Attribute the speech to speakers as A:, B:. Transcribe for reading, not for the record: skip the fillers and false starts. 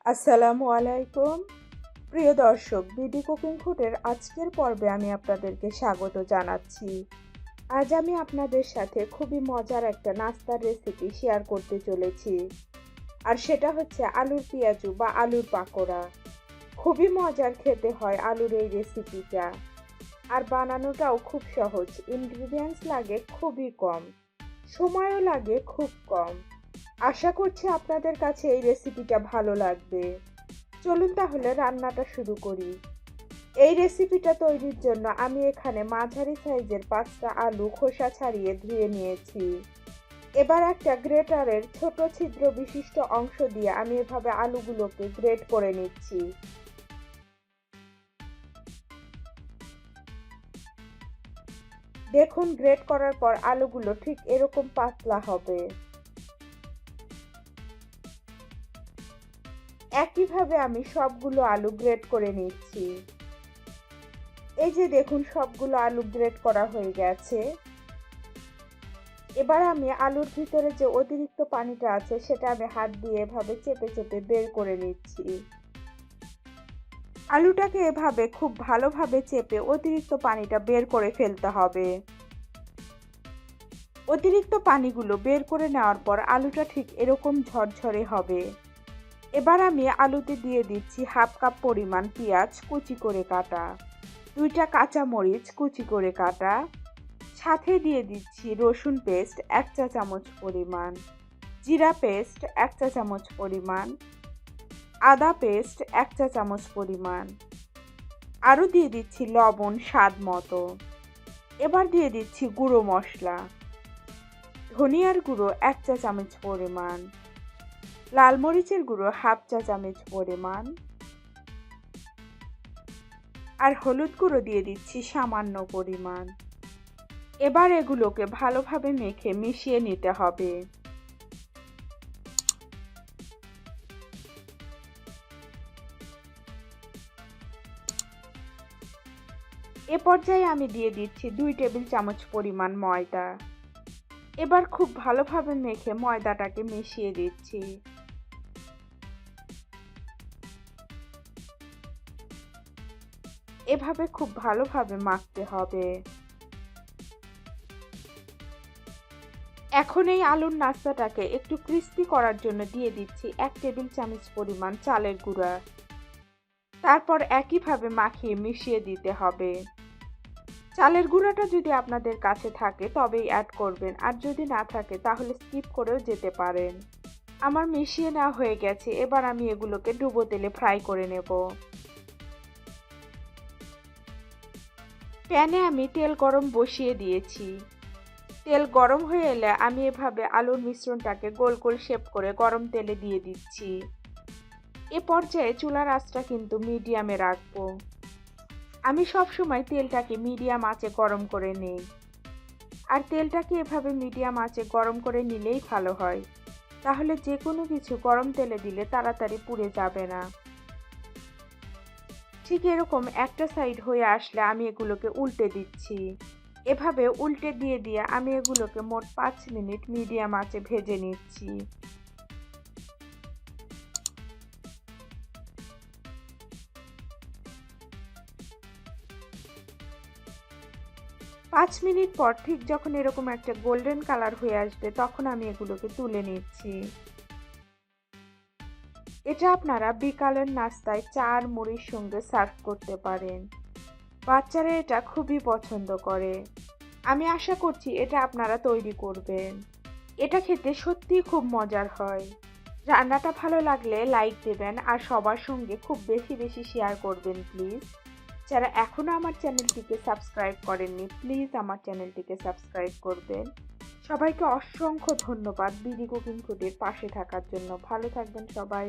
A: আসসালামু আলাইকুম প্রিয় দর্শক, বিডি কুকিং ফুডের আজকের পর্বে আমি আপনাদেরকে স্বাগত জানাচ্ছি। আজ আমি আপনাদের সাথে খুবই মজার একটা নাস্তার রেসিপি শেয়ার করতে চলেছি, আর সেটা হচ্ছে আলুর পেঁয়াজু বা আলুর পাকোড়া। খুবই মজার খেতে হয় আলুর এই রেসিপিটা, আর বানানোটাও খুব সহজ। ইনগ্রিডিয়েন্টস লাগে খুবই কম, সময়ও লাগে খুব কম। আশা করছি আপনাদের কাছে এই রেসিপিটা ভালো লাগবে। চলুন তাহলে রান্নাটা শুরু করি। এই রেসিপিটা তৈরির জন্য আমি এখানে মাঝারি সাইজের 5টা আলু খোসা ছাড়িয়ে ধুয়ে নিয়েছি। এবার একটা গ্রেটারের ছোট ছিদ্র বিশিষ্ট অংশ দিয়ে আমি এভাবে আলুগুলোকে গ্রেট করে নিচ্ছি। দেখুন, গ্রেট করার পর আলুগুলো ঠিক এরকম পাতলা হবে। একইভাবে আমি সবগুলো আলু গ্রেট করে নিচ্ছি। এই যে দেখুন, সবগুলো আলু গ্রেট করা হয়ে গেছে। এবার আমি আলুর ভিতরে যে অতিরিক্ত পানিটা আছে সেটা আমি হাত দিয়ে এভাবে চেপে চেপে বের করে নিচ্ছি। আলুটাকে এভাবে খুব ভালোভাবে চেপে অতিরিক্ত পানিটা বের করে ফেলতে হবে। অতিরিক্ত পানিগুলো বের করে নেওয়ার পর আলুটা ঠিক এরকম ঝরঝরে হবে। এবার আমি আলুতে দিয়ে দিচ্ছি 1/2 কাপ পরিমাণ পেঁয়াজ কুচি করে কাটা, 2টা কাঁচামরিচ কুচি করে কাটা, সাথে দিয়ে দিচ্ছি রসুন পেস্ট 1 চা চামচ পরিমাণ, জিরা পেস্ট 1 চা চামচ পরিমাণ, আদা পেস্ট 1 চা চামচ পরিমাণ, আরও দিয়ে দিচ্ছি লবণ স্বাদ মতো। এবার দিয়ে দিচ্ছি গুঁড়ো মশলা, ধনিয়ার গুঁড়ো 1 চা চামচ পরিমাণ, লাল মরিচের গুঁড়ো 1/2 চা চামচ পরিমাণ, আর হলুদ গুঁড়ো দিয়ে দিচ্ছি সামান্য পরিমাণ। এবার এগুলোকে ভালোভাবে মেখে মিশিয়ে নিতে হবে। এ পর্যায়ে আমি দিয়ে দিচ্ছি 2 টেবিল চামচ পরিমাণ ময়দা। এবার খুব ভালোভাবে মেখে ময়দাটাকে মিশিয়ে দিচ্ছি। এভাবে খুব ভালোভাবে মাখতে হবে। এখন এই আলুর নাস্তাটাকে একটু ক্রিস্পি করার জন্য দিয়ে দিচ্ছি 1 টেবিল চামচ পরিমাণ চালের গুঁড়া। তারপর একইভাবে মাখিয়ে মিশিয়ে দিতে হবে। চালের গুঁড়াটা যদি আপনাদের কাছে থাকে তবেই অ্যাড করবেন, আর যদি না থাকে তাহলে স্কিপ করেও যেতে পারেন। আমার মিশিয়ে নেওয়া হয়ে গেছে। এবার আমি এগুলোকে ডুবো তেলে ফ্রাই করে নেব। প্যানে আমি তেল গরম বসিয়ে দিয়েছি। তেল গরম হয়ে এলে আমি এভাবে আলুর মিশ্রণটাকে গোল গোল শেপ করে গরম তেলে দিয়ে দিচ্ছি। এ পর্যায়ে চুলার আঁচটা কিন্তু মিডিয়ামে রাখবো। আমি সবসময় তেলটাকে মিডিয়াম আঁচে গরম করে নিই, আর তেলটাকে এভাবে মিডিয়াম আঁচে গরম করে নিলেই ভালো হয়। তাহলে যে কোনো কিছু গরম তেলে দিলে তাড়াতাড়ি পুড়ে যাবে না। ঠিক এরকম একটা সাইড হয়ে আসলে আমি এগুলোকে উল্টে দিচ্ছি। এভাবে উল্টে দিয়ে দিয়ে আমি এগুলোকে মোট 5 মিনিট মিডিয়াম আঁচে ভেজে নিচ্ছি। 5 মিনিট পর ঠিক যখন এরকম একটা গোল্ডেন কালার হয়ে আসবে তখন আমি এগুলোকে তুলে নিচ্ছি। এটা আপনারা বিকালের নাস্তায় চা আর মুড়ির সঙ্গে সার্ভ করতে পারেন। বাচ্চারা এটা খুবই পছন্দ করে। আমি আশা করছি এটা আপনারা তৈরি করবেন। এটা খেতে সত্যিই খুব মজার হয়। রান্নাটা ভালো লাগলে লাইক দেবেন, আর সবার সঙ্গে খুব বেশি বেশি শেয়ার করবেন প্লিজ। যারা এখনও আমার চ্যানেলটিকে সাবস্ক্রাইব করেননি প্লিজ আমার চ্যানেলটিকে সাবস্ক্রাইব করবেন। সবাইকে অসংখ্য ধন্যবাদ বিডি কুকিং ফুডের পাশে থাকার জন্য। ভালো থাকবেন সবাই।